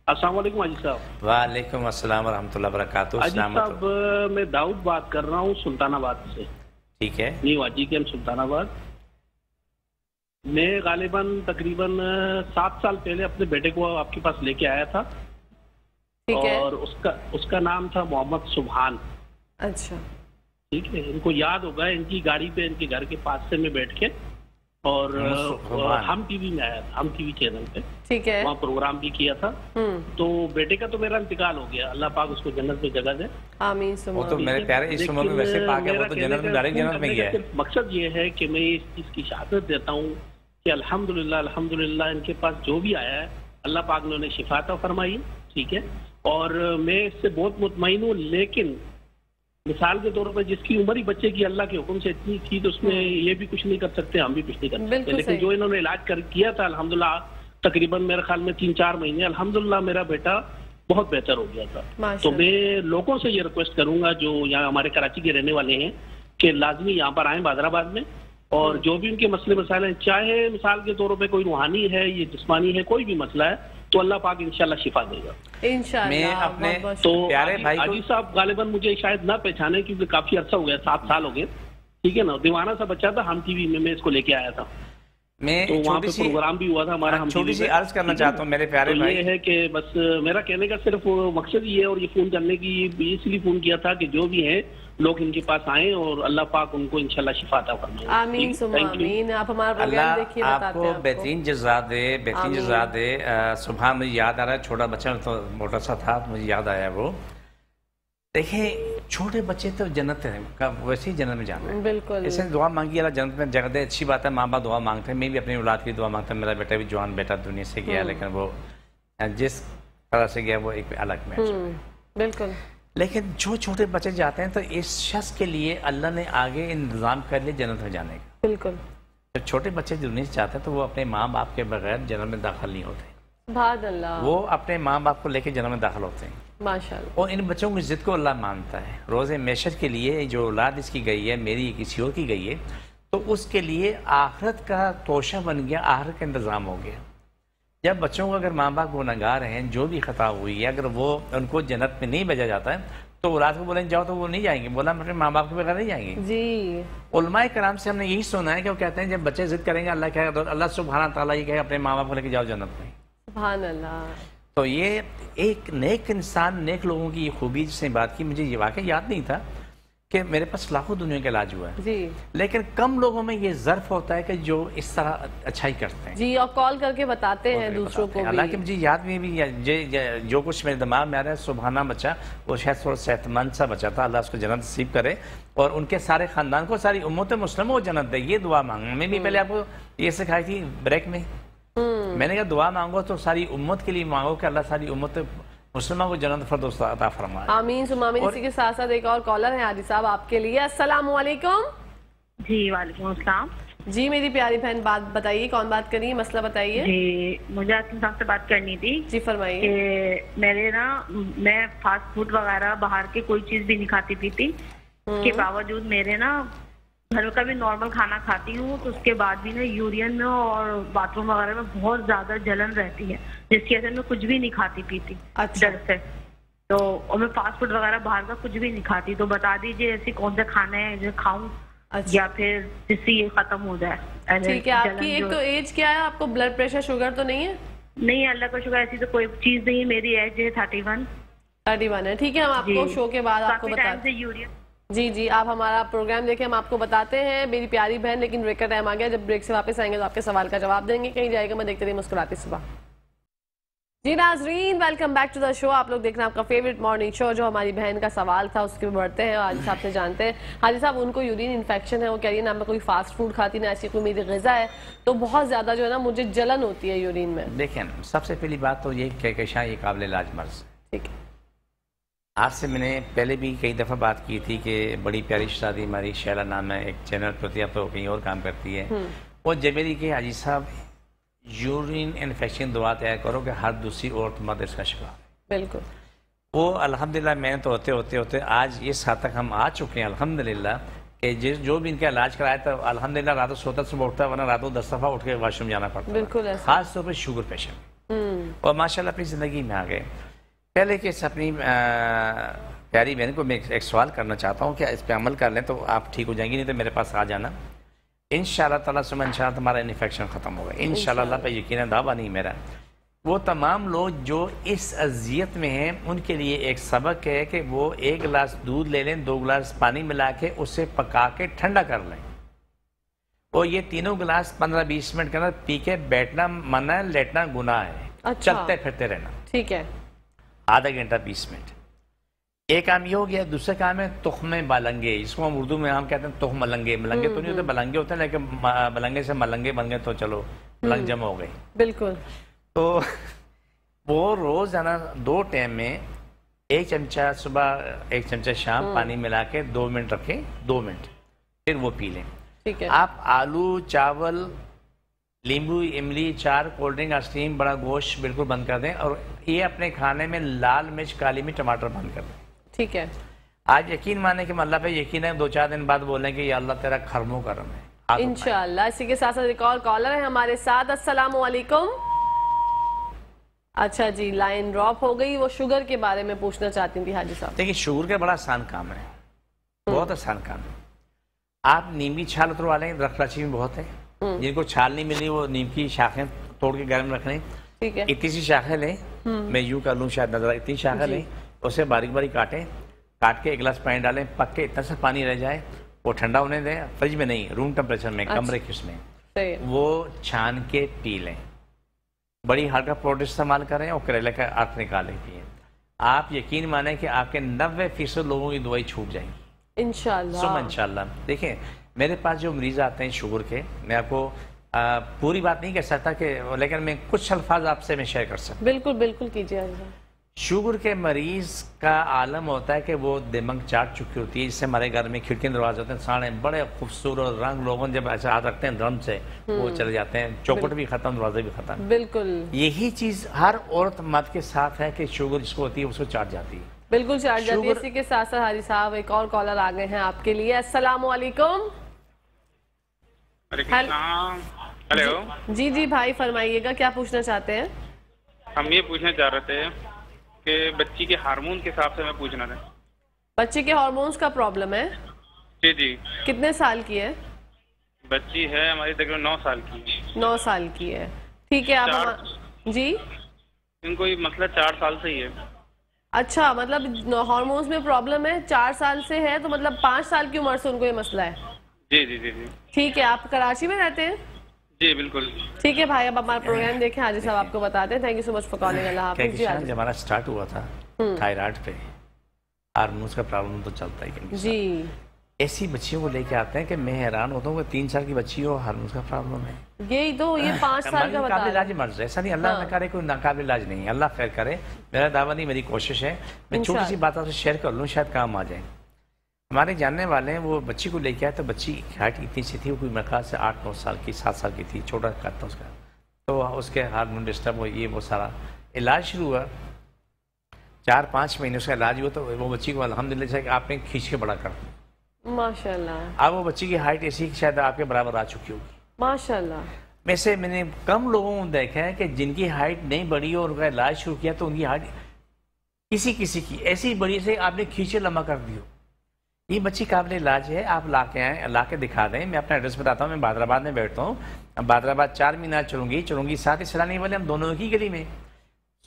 السلام علیکم حاجی صاحب۔ وعلیکم السلام ورحمۃ اللہ وبرکاتہ۔ حاجی صاحب میں داؤد بات کر رہا ہوں سلطان آباد سے۔ ٹھیک ہے، نیو حاجی کیمپ سلطان آباد۔ میں غالباً تقریباً 7 سال پہلے اپنے بیٹے کو آپ کے پاس لے کے آیا تھا، اور اس کا نام تھا محمد سبحان۔ اچھا ٹھیک ہے، ان کو یاد ہوگا، ان کی گاڑی پہ ان کے گھر کے پاس سے میں بیٹھ کے اور ہم ٹی وی میں آیا تھا، ہم ٹی وی چینل پہ، ٹھیک ہے، وہاں پروگرام بھی کیا تھا۔ تو بیٹے کا تو میرا انتقال ہو گیا، اللہ پاک اس کو جنت میں جگہ دے، آمین۔ وہ تو میرے پیارے اس عمر میں ویسے پاک ہے، وہ تو جنت میں ڈائریکٹ جنت میں گیا ہے۔ مقصد یہ ہے کہ میں اس چیز کی شہادت دیتا ہوں کہ الحمدللہ ان کے پاس جو بھی آیا ہے اللہ پاک نے انہیں شفا عطا فرمائی، ٹھیک ہے، اور میں اس سے بہت مطمئن ہوں۔ لیکن مثال کے طور پر جس کی عمر ہی بچے کی اللہ کے حکم سے اتنی تھی تو اس میں یہ بھی کچھ نہیں کر سکتے، ہم بھی کچھ نہیں کر سکتے، لیکن جو انہوں نے علاج کیا تھا الحمدللہ تقریباً میرے خیال میں 3-4 مہینے الحمدللہ میرا بیٹا بہت بہتر ہو گیا تھا۔ تو میں لوگوں سے یہ ریکویسٹ کروں گا جو یہاں ہمارے کراچی کے رہنے والے ہیں کہ لازمی یہاں پر آئیں بادر آباد میں، اور جو بھی ان کے مسئلے مسائل ہیں، چاہے مثال کے طور پہ کوئی روحانی ہے یا جسمانی ہے، کوئی بھی مسئلہ ہے تو اللہ پاک انشاءاللہ شفا دے گا انشاءاللہ۔ تو حاجی صاحب غالباً مجھے شاید نہ پہچانے کیونکہ کافی عرصہ ہو گیا، 7 سال ہو گئے، ٹھیک ہے نا، دیوانہ سا بچہ تھا، ہم ٹی وی میں اس کو لے کے آیا تھا، تو وہاں پہ پروگرام بھی ہوا تھا ہمارا۔ ہم چھوٹی سی عرض کرنا چاہتا ہوں میرے پیارے بھائی، یہ ہے کہ بس میرا کہنے کا صرف مقصد یہ ہے، اور یہ فون کرنے کی اس لیے فون کیا تھا کہ جو بھی ہیں لوگ ان کے پاس آئیں اور اللہ پاک ان کو انشاءاللہ شفا عطا فرمائے۔ آمین ثم آمین۔ آپ ہمارا پروگرام دیکھیے، اللہ آپ کو بہترین جزا دے، بہترین جزا دے۔ صبح مجھے یاد آ رہا ہے، چھوٹا بچہ تو موٹا سا تھا، مجھے یاد آیا وہ۔ دیکھیں چھوٹے بچے تو جنت ہے، ویسے ہی جنت میں جانا ہے، بالکل، اس نے دعا مانگی اللہ جنت میں جگہ دے، اچھی بات ہے، ماں باپ دعا مانگتے ہیں، میں بھی اپنی اولاد کی دعا مانگتا ہوں، میرا بیٹا بھی جوان بیٹا دنیا سے گیا، لیکن وہ جس طرح سے گیا وہ ایک الگ میچ ہے، بالکل۔ لیکن جو چھوٹے بچے جاتے ہیں تو اس شخص کے لیے اللہ نے آگے انتظام کر لیا جنت میں جانے کا، بالکل۔ جب چھوٹے بچے دنیا سے جاتے ہیں تو وہ اپنے ماں باپ کے بغیر جنت میں داخل نہیں ہوتے، سبحان اللہ، وہ اپنے ماں باپ کو لے کے جنت میں داخل ہوتے ہیں، ماشاءاللہ۔ اور ان بچوں کی ضد کو اللہ مانتا ہے، روز معیشت کے لیے جو اولاد اس کی گئی ہے، میری کسی اور کی گئی ہے، تو اس کے لیے آخرت کا توشہ بن گیا، آخرت کا انتظام ہو گیا۔ جب بچوں کو اگر ماں باپ گنہگار ہیں، جو بھی خطا ہوئی ہے، اگر وہ ان کو جنت میں نہیں بھیجا جاتا ہے تو اولاد کو بولیں جاؤ تو وہ نہیں جائیں گے، بولا اپنے ماں باپ کے بغیر نہیں جائیں گے۔ جی علماء کرام سے ہم نے یہی سنا ہے کہ وہ کہتے ہیں جب بچے ضد کریں گے اللہ کہے گا، اللہ سبحانہ تعالیٰ یہ کہے اپنے ماں باپ کو لے کے جاؤ جنت میں، سبحان اللہ۔ تو یہ ایک نیک انسان، نیک لوگوں کی یہ خوبی جس نے بات کی، مجھے یہ واقعہ یاد نہیں تھا کہ میرے پاس لاکھوں دنیا کا علاج ہوا ہے، جی، لیکن کم لوگوں میں یہ ظرف ہوتا ہے کہ جو اس طرح اچھائی کرتے ہیں، جی، اور کال کر کے بتاتے ہیں دوسروں کو بھی۔ حالانکہ مجھے یاد میں بھی جو کچھ میرے دماغ میں آ رہا ہے، سبحانہ بچہ وہ شاید تھوڑا صحت مند سا بچہ تھا، اللہ اس کو جنت نصیب کرے اور ان کے سارے خاندان کو، ساری امت مسلموں کو جنت دے، یہ دعا مانگنا۔ میں بھی پہلے آپ کو یہ سکھائی تھی بریک میں، میں نے کہا دعا مانگو تو ساری امت کے لیے مانگو کہ اللہ ساری امت مسلمہ کو جنت فردوس عطا فرمائے، آمین ثم آمین۔ اسی کے ساتھ ساتھ ایک اور کالر ہے حاجی صاحب آپ کے لیے۔ السلام علیکم۔ جی وعلیکم السلام۔ جی میری پیاری بہن، بات بتائیے، کون بات کریے، مسئلہ بتائیے۔ جی مجھے حکیم صاحب سے بات کرنی تھی۔ جی فرمائیے۔ کہ میں فاسٹ فوڈ وغیرہ باہر کے کوئی چیز بھی نہیں کھاتی پیتی، اس کے باوجود میرے گھر کا بھی نارمل کھانا کھاتی ہوں تو اس کے بعد بھی یورین میں اور باتھ روم وغیرہ میں بہت زیادہ جلن رہتی ہے، جس کی وجہ سے میں کچھ بھی نہیں کھاتی پیتی ڈر سے، تو اور میں فاسٹ فوڈ وغیرہ باہر کا کچھ بھی نہیں کھاتی، تو بتا دیجیے ایسی کون سے کھانے ہیں جو کھاؤں یا پھر جس سے یہ ختم ہو جائے۔ ٹھیک ہے، آپ کی ایک تو ایج کیا ہے، آپ کو بلڈ پریشر شوگر تو نہیں ہے؟ نہیں اللہ کا شکر ایسی تو کوئی چیز نہیں ہے، میری ایج ہے 31 ہے۔ ٹھیک ہے، ہم آپ کو شو کے بعد آپ کو بتاتے ہیں۔ جی جی آپ ہمارا پروگرام دیکھیں، ہم آپ کو بتاتے ہیں میری پیاری بہن، لیکن بریک کا ٹائم آ گیا. جب بریک سے واپس آئیں گے تو آپ کے سوال کا جواب دیں گے. کہیں جائے گا میں دیکھتے رہی مسکراتی صبح. جی ناظرین ویلکم بیک ٹو دا شو. آپ لوگ دیکھ رہے ہیں آپ کا فیوریٹ مارننگ شو. جو ہماری بہن کا سوال تھا اس کے بڑھتے ہیں اور حاجی صاحب سے جانتے ہیں. حاجی صاحب ان کو یورین انفیکشن ہے، وہ کہہ رہی ہے نہ میں کوئی فاسٹ فوڈ کھاتی نہ ایسی کوئی میری غذا ہے، تو بہت زیادہ جو ہے نا مجھے جلن ہوتی ہے یورین میں. دیکھیں سب سے پہلی بات تو یہ کہکشاں یہ قابل علاج مرض. ٹھیک ہے. آج سے میں نے پہلے بھی کئی دفعہ بات کی تھی کہ بڑی پیاری شادی ہماری شیلا نام ہے، ایک چینل پہ ہوتی ہے، اب تو کہیں اور کام کرتی ہے. وہ جبیری کے حاجی صاحب یورین انفیکشن دعا تیار کرو کہ ہر دوسری عورت مرد اس کا شکار ہے. بالکل. وہ الحمدللہ میں تو ہوتے آج اس حد تک ہم آ چکے ہیں الحمدللہ کہ جو بھی ان کا علاج کرایا تھا الحمدللہ راتوں سوتا صبح اٹھتا ہے، ورنہ راتوں 10 دفعہ اٹھ کے واش روم جانا پڑتا ہے. بالکل ایسا. خاص طور پہ شوگر پیشنٹ اور ماشاءاللہ اپنی زندگی میں آ گئے. پہلے کہ اپنی پیاری بہن کو میں ایک سوال کرنا چاہتا ہوں کہ اس پہ عمل کر لیں تو آپ ٹھیک ہو جائیں گی، نہیں تو میرے پاس آ جانا انشاءاللہ تعالیٰ سے انشاءاللہ تمہارا انفیکشن ختم ہوگا انشاءاللہ. اللہ پہ یقیناً دعویٰ نہیں میرا. وہ تمام لوگ جو اس اذیت میں ہیں ان کے لیے ایک سبق ہے کہ وہ 1 گلاس دودھ لے لیں، 2 گلاس پانی ملا کے اسے پکا کے ٹھنڈا کر لیں اور یہ تینوں گلاس 15-20 منٹ کے اندر پی کے بیٹھنا منع ہے، لیٹنا گناہ ہے. چلتے پھرتے رہنا. ٹھیک ہے. آدھا گھنٹہ 20 منٹ. ایک کام یہ ہو گیا. دوسرا کام ہے تخم بلنگے، اس کو ہم اردو میں ہم کہتے ہیں تخم ملنگے. ملنگے تو نہیں ہوتے، بلنگے ہوتے ہیں، لیکن بلنگے سے ملنگے بن گئے تو چلو ملنگ جمع ہو گئی. بالکل. تو وہ روز ہے نا 2 ٹائم میں 1 چمچہ صبح 1 چمچہ شام پانی ملا کے 2 منٹ رکھیں، 2 منٹ پھر وہ پی لیں. ٹھیک ہے. آپ آلو چاول لیمبو املی چار کولڈ ڈرنک آئس کریم بڑا گوشت بالکل بند کر دیں اور یہ اپنے کھانے میں لال مرچ کالی مرچ ٹماٹر بند کر دیں. ٹھیک ہے. آج یقین مانے کہ اللہ پہ یقین ہے 2-4 دن بعد بولیں کہ یا اللہ تیرا کرم و کرم ہے انشاءاللہ. اسی کے ساتھ ساتھ ایک اور کالر ہے ہمارے ساتھ. السلام علیکم. اچھا جی لائن ڈراپ ہو گئی. وہ شوگر کے بارے میں پوچھنا چاہتی تھی حاجی صاحب. دیکھیں شوگر کا بڑا آسان کام ہے، بہت آسان کام ہے. آپ نیم کی چھال اتروا لیں، درخت راچی میں بہت ہے. جن کو چھال نہیں ملی وہ نیم کی شاخیں توڑ کے گھر میں رکھ لیں. ٹھیک ہے. اتنی سی شاخیں لیں، میں یوں کر لوں شاید نظر، اتنی شاخیں لیں، اسے باریک باریک کاٹیں، کاٹ کے 1 گلاس پانی ڈالیں، پک کے اتنا سا پانی رہ جائے، وہ ٹھنڈا ہونے دیں، فریج میں نہیں، روم ٹیمپریچر میں، کمرے کے اس میں وہ چھان کے پی لیں. بڑی ہلکا پروڈکٹ استعمال کریں اور کریلے کا عرق نکالیں پئیں. آپ یقین مانیں کہ آپ کے 90% لوگوں کی دوائی چھوٹ جائیں گی انشاءاللہ. انشاءاللہ. دیکھیں میرے پاس جو مریض آتے ہیں شوگر کے، میں آپ کو پوری بات نہیں کہہ سکتا کہ، لیکن میں کچھ الفاظ آپ سے میں شیئر کر سکتا ہوں. بالکل بالکل کیجیے. شوگر کے مریض کا عالم ہوتا ہے کہ وہ دماغ چاٹ چکی ہوتی ہے. جس سے ہمارے گھر میں کھڑکیاں دروازے ہوتے ہیں، ساڑھے بڑے خوبصورت رنگ، لوگوں جب ایسے ہاتھ رکھتے ہیں درم سے وہ چلے جاتے ہیں، چوکٹ بھی ختم، دروازے بھی ختم. بالکل یہی چیز ہر عورت مرد کے ساتھ ہے کہ شوگر جس کو ہوتی ہے اس کو چاٹ جاتی ہے. بالکل چاٹ جاتی ہے. اسی کے ساتھ ساتھ حاجی صاحب ایک اور کالر آ گئے ہیں آپ کے لیے. السلام علیکم. ہیلو. جی جی بھائی فرمائیے گا، کیا پوچھنا چاہتے ہیں؟ ہم یہ پوچھنا چاہ رہے تھے کہ بچی کے ہارمون کے حساب سے میں پوچھنا تھا. بچی کے ہارمونز کا پرابلم ہے؟ جی جی. کتنے سال کی ہے بچی؟ ہے ہماری تقریباً 9 سال کی. 9 سال کی ہے. ٹھیک ہے. آپ جی ان کو یہ مسئلہ 4 سال سے ہی ہے. اچھا مطلب ہارمونز میں پرابلم ہے 4 سال سے ہے، تو مطلب 5 سال کی عمر سے ان کو یہ مسئلہ ہے. جی جی جی جی. ٹھیک ہے. آپ کراچی میں رہتے ہیں؟ جی بالکل. ٹھیک ہے بھائی، اب ہمارا پروگرام دیکھیں، حاجی صاحب آپ کو بتاتے ہیں. Thank you so much for calling. اللہ حافظ. جب ہمارا سٹارٹ ہوا تھا تھائرائیڈ پہ، ہارمونز کا پرابلم تو چلتا ہی جی. ایسی بچیوں کو لے کے آتے ہیں کہ میں حیران ہوتا ہوں کہ 3 سال کی بچی ہو ہارمونز کا پرابلم ہے. یہی تو یہ 5 سال کا بتا قابل علاج مرض ہے. ایسا نہیں اللہ نہ کرے کوئی ناقابل علاج نہیں، اللہ خیر کرے. میرا دعویٰ نہیں، میری کوشش ہے میں چھوٹی سی بات آپ سے شیئر کر لوں، شاید کام آ جائے. ہمارے جاننے والے ہیں، وہ بچی کو لے کے آئے تو بچی ہائٹ اتنی سی تھی، وہ کوئی میرے خیال سے 8-9 سال کی 7 سال کی تھی، چھوٹا قد تھا اس کا. تو اس کے ہارمون ڈسٹرب ہو، یہ وہ سارا علاج شروع ہوا. 4-5 مہینے اس کا علاج ہوا تو وہ بچی کو الحمدللہ سے آپ نے کھینچ کے بڑا کر دیا ماشاءاللہ. اب وہ بچی کی ہائٹ ایسی کہ شاید آپ کے برابر آ چکی ہوگی ماشاءاللہ. میں نے کم لوگوں کو دیکھا ہے کہ جن کی ہائٹ نہیں بڑھی اور ان کا علاج شروع کیا تو ان کی ہائٹ کسی کی ایسی بڑی سے آپ نے کھینچے لمبا کر دی ہو. یہ بچی قابل علاج ہے. آپ لا کے آئیں، لا کے دکھا دیں. میں اپنا ایڈریس بتاتا ہوں. میں بادرآباد میں بیٹھتا ہوں. بادرآباد 4 مینار چلوں گی ساتھ ہی سیلانی والے، ہم دونوں کی گلی میں.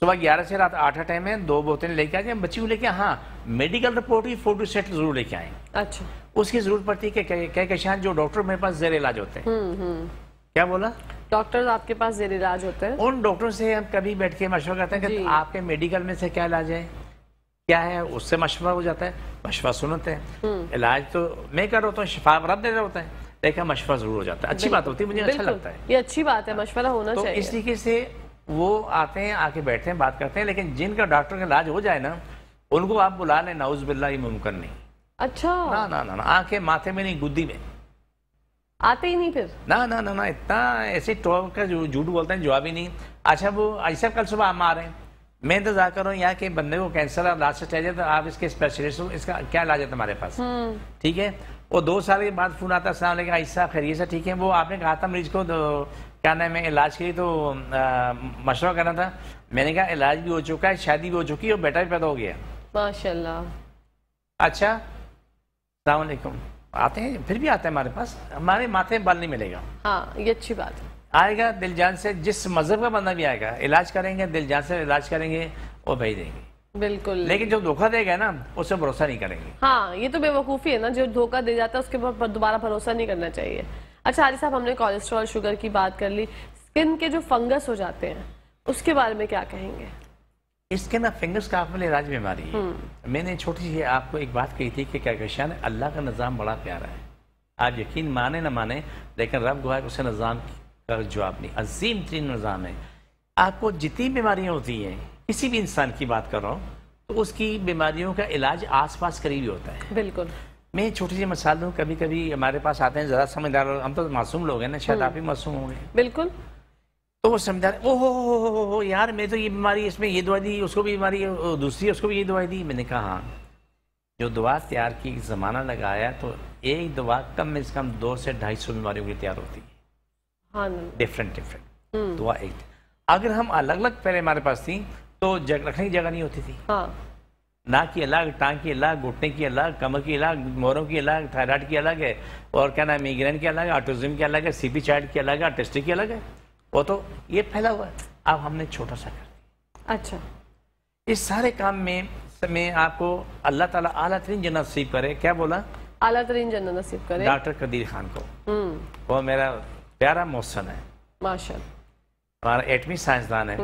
صبح 11 سے رات 8 ٹائم ہے, 2 بوتلیں لے کے آ جائیں بچی کو لے کے. ہاں میڈیکل رپورٹ کی فوٹو سیٹ ضرور لے کے آئیں. اچھا. اس کی ضرورت پڑتی ہے کہ کہکشان جو ڈاکٹر میرے پاس زیر علاج ہوتے ہیں. کیا بولا؟ ڈاکٹر آپ کے پاس زیر علاج ہوتے ہیں. ان ڈاکٹر سے ہم کبھی بیٹھ کے مشورہ کرتے ہیں کہ آپ کے میڈیکل میں سے کیا علاج ہے, کیا ہے, اس سے مشورہ ہو جاتا ہے, مشورہ سنتے ہیں. علاج تو میں کر رہا ہوتا ہوں, شفا رب دے رہا ہوتا ہے, لیکن مشورہ ضرور ہو جاتا ہے. اچھی بات ہوتی ہے, مجھے اچھا لگتا ہے, یہ اچھی بات ہے, مشورہ ہونا چاہیے. تو اس طریقے سے وہ آتے ہیں, آ کے بیٹھتے ہیں, بات کرتے ہیں. لیکن جن کا ڈاکٹر کا علاج ہو جائے نا, ان کو آپ بلا لیں, نعوذ باللہ, یہ ممکن نہیں. اچھا. نا آنکھیں ماتھے میں نہیں, گدی میں آتے ہی نہیں پھر. نا اتنا ایسے ٹوک کا جھوٹ بولتے ہیں, جواب ہی نہیں. اچھا وہ ایسا کل صبح ہم آ رہے ہیں, میں انتظار کر رہا ہوں یہاں کے بندے کو کینسر اور لاسٹ اسٹیج ہے, تو آپ اس کے اسپیشلسٹ ہو, اس کا کیا علاج ہے تمہارے پاس, ٹھیک ہے. وہ 2 سال کے بعد فون آتا ہے, السلام علیکم ایسا خیریت سے, ٹھیک ہے. وہ آپ نے کہا تھا مریض کو کیا نام ہے علاج کے لیے تو مشورہ کرنا تھا. میں نے کہا علاج بھی ہو چکا ہے, شادی بھی ہو چکی ہے, اور بیٹا بھی پیدا ہو گیا. ماشاء اللہ. اچھا السلام علیکم, آتے ہیں, پھر بھی آتے ہیں ہمارے پاس, ہمارے ماتھے بال نہیں ملے گا. ہاں یہ اچھی بات ہے. آئے گا دل جان سے, جس مذہب کا بندہ بھی آئے گا, علاج کریں گے, دل جان سے علاج کریں گے, وہ بھیج دیں گے. بالکل. لیکن جو دھوکہ دے گا نا, اس سے بھروسہ نہیں کریں گے. ہاں یہ تو بے وقوفی ہے نا, جو دھوکہ دے جاتا ہے اس کے بعد دوبارہ بھروسہ نہیں کرنا چاہیے. اچھا حاجی صاحب, ہم نے کولیسٹرول شوگر کی بات کر لی, اسکن کے جو فنگس ہو جاتے ہیں اس کے بارے میں کیا کہیں گے؟ اس کے نا فنگس کا آپ علاج بیماری ہے. میں نے چھوٹی سی آپ کو ایک بات کہی تھی کہ کہکشان اللہ کا نظام بڑا پیارا ہے. آپ یقین مانے نہ مانے, لیکن رب گواہ اسے نظام کا جواب نہیں, عظیم ترین نظام ہے. آپ کو جتنی بیماریاں ہوتی ہیں, کسی بھی انسان کی بات کر رہا ہوں, تو اس کی بیماریوں کا علاج آس پاس قریب ہی ہوتا ہے. بالکل. میں چھوٹی سی مثال دوں, کبھی کبھی ہمارے پاس آتے ہیں ذرا سمجھدار, ہم تو معصوم لوگ ہیں نا, شاید آپ بھی معصوم ہوں گے. بالکل. تو وہ سمجھدار, او ہو یار میں تو یہ بیماری, اس میں یہ دوائی دی, اس کو بھی بیماری ہے, دوسری اس کو بھی یہ دوائی دی. میں نے کہا ہاں, جو دوا تیار کی زمانہ لگایا, تو ایک دوا کم از کم 200 سے 250 بیماریوں کی تیار ہوتی ہے. ہاں ڈفرینٹ دوا ایک. اگر ہم الگ الگ پہلے ہمارے پاس تھی تو رکھنے کی جگہ نہیں ہوتی تھی. ہاں. ناک کی الگ, ٹانگ کی الگ, گھٹنے کی الگ, کمر کی الگ, موروں کی الگ, تھائرائڈ کی الگ ہے, اور کیا نام میگرین کی الگ ہے, آٹزم کی الگ ہے, سی پی چائلڈ کی الگ ہے, آٹسٹک کی الگ ہے. وہ تو یہ پھیلا ہوا ہے. اب ہم نے چھوٹا سا کر دیا. اچھا. اس سارے کام میں آپ کو اللہ تعالیٰ اعلیٰ ترین جنت نصیب کرے. کیا بولا؟ اعلیٰ ترین جنت نصیب کرے. ڈاکٹر قدیر خان کو, وہ میرا پیارا محسن ہے, ماشاء اللہ, ہمارا ایٹمی سائنسدان ہے.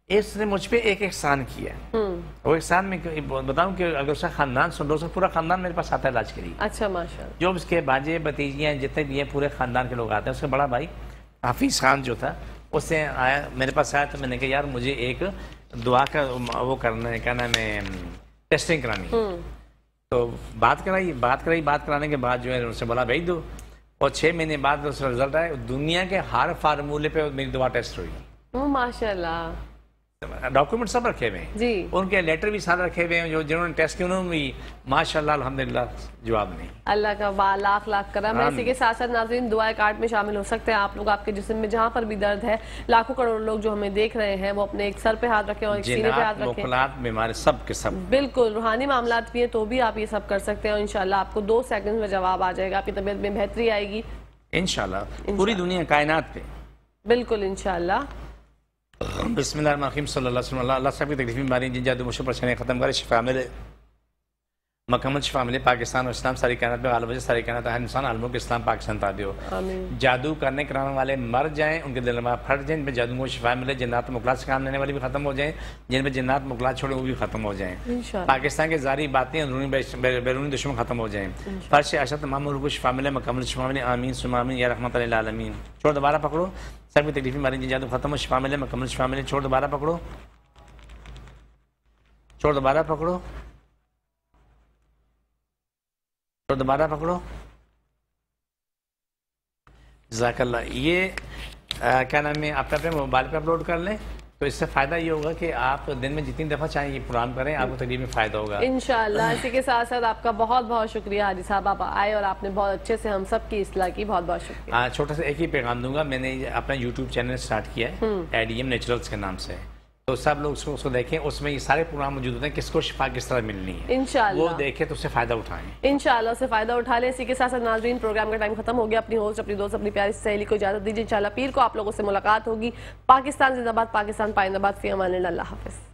اس نے مجھ پہ ایک احسان کیا. وہ احسان میں بتاؤں کہ اگر اس کا خاندان سن لو, اس کا پورا خاندان میرے پاس آتا ہے علاج کے لیے. اچھا ماشاء اللہ. جو اس کے باجے بتیجیاں جتنے بھی ہیں, پورے خاندان کے لوگ آتے ہیں. اس کا بڑا بھائی حافظ خان جو تھا, اس سے آیا میرے پاس آیا, تو میں نے کہا یار مجھے ایک دعا کا وہ کرنا ہے, کیا نام ہے, ٹیسٹنگ کرانی ہے. تو بات کرانے کے بعد جو ہے ان سے بولا بھیج دو, اور 6 مہینے بعد اس کا رزلٹ آئے. دنیا کے ہر فارمولے پہ میری دوا ٹیسٹ ہوئی. ماشاء اللہ. ڈاکومنٹ سب رکھے ہوئے ہیں جی, ان کے لیٹر بھی سارے رکھے ہوئے ہیں, جو جنہوں نے ٹیسٹ کیا انہوں نے بھی ماشاءاللہ الحمدللہ جواب نہیں. اللہ کا لاکھ لاکھ کرم ہے. اسی کے ساتھ ساتھ ناظرین دعائے کارڈ میں شامل ہو سکتے ہیں آپ لوگ. آپ کے جسم میں جہاں پر بھی درد ہے, لاکھوں کروڑوں لوگ جو ہمیں دیکھ رہے ہیں, وہ اپنے ایک سر پہ ہاتھ رکھیں اور ایک سینے پہ ہاتھ رکھیں. مقلات بیماری سب کے سب, بالکل روحانی معاملات بھی ہیں تو بھی آپ یہ سب کر سکتے ہیں, اور انشاءاللہ آپ کو 2 سیکنڈ میں جواب آ جائے گا. آپ کی طبیعت میں بہتری آئے گی انشاءاللہ پوری دنیا کائنات پہ. بالکل انشاءاللہ. بسم اللہ الرحمن الرحیم, صلی اللہ علیہ وسلم. اللہ سب کی تکلیفیں بیماری جن جادو مشکل پریشانیاں ختم کرے, شفا ملے, مکمل شفا ملے. پاکستان اور اسلام ساری کائنات پہ غالب ہو جائے, ساری کائنات ہر انسان عالموں کے اسلام پاکستان تابع ہو. جادو کرنے کرانے والے مر جائیں, ان کے دل میں پھٹ جائیں, ان پہ جادو کو شفا ملے. جنات مقلات سے کام لینے والے بھی ختم ہو جائیں, جن پہ جنات مقلات چھوڑے وہ بھی ختم ہو جائیں. پاکستان کے ظاہری باتیں اندرونی بیرونی دشمن ختم ہو جائیں. فرش عشا تمام ملک کو شفا ملے, مکمل شفا ملے. آمین ثم آمین یا رحمت للعالمین. چھوڑ دوبارہ پکڑو, سب کی تکلیفیں بیماری جن جادو ختم ہو, شفا ملے, مکمل شفا ملے. چھوڑ دوبارہ پکڑو, چھوڑ دوبارہ پکڑو, چھوڑ دوبارہ پکڑو. جزاک اللہ. یہ کیا نام ہے, آپ اپنے موبائل پہ اپلوڈ کر لیں, تو اس سے فائدہ یہ ہوگا کہ آپ دن میں جتنی دفعہ چاہیں یہ پروگرام کریں, آپ کو تقریب میں فائدہ ہوگا انشاءاللہ. اسی کے ساتھ ساتھ آپ کا بہت بہت شکریہ حاجی صاحب, آپ آئے اور آپ نے بہت اچھے سے ہم سب کی اصلاح کی. بہت بہت شکریہ. چھوٹا سا ایک ہی پیغام دوں گا, میں نے اپنا یوٹیوب چینل سٹارٹ کیا ہے ایڈیم نیچرلز کے نام سے. تو سب لوگ اس کو دیکھیں, اس میں یہ سارے پروگرام موجود ہوتے ہیں کس کو شفا کس طرح ملنی ہے, انشاءاللہ وہ دیکھیں تو اس سے فائدہ اٹھائیں, انشاءاللہ اس سے فائدہ اٹھا لیں. اسی کے ساتھ ساتھ ناظرین پروگرام کا ٹائم ختم ہو گیا. اپنی ہوسٹ, اپنی دوست, اپنی پیاری سہیلی کو اجازت دیجیے. انشاءاللہ پیر کو آپ لوگوں سے ملاقات ہوگی. پاکستان زندہ باد, پاکستان پائندہ باد. فی امان اللہ, اللہ حافظ.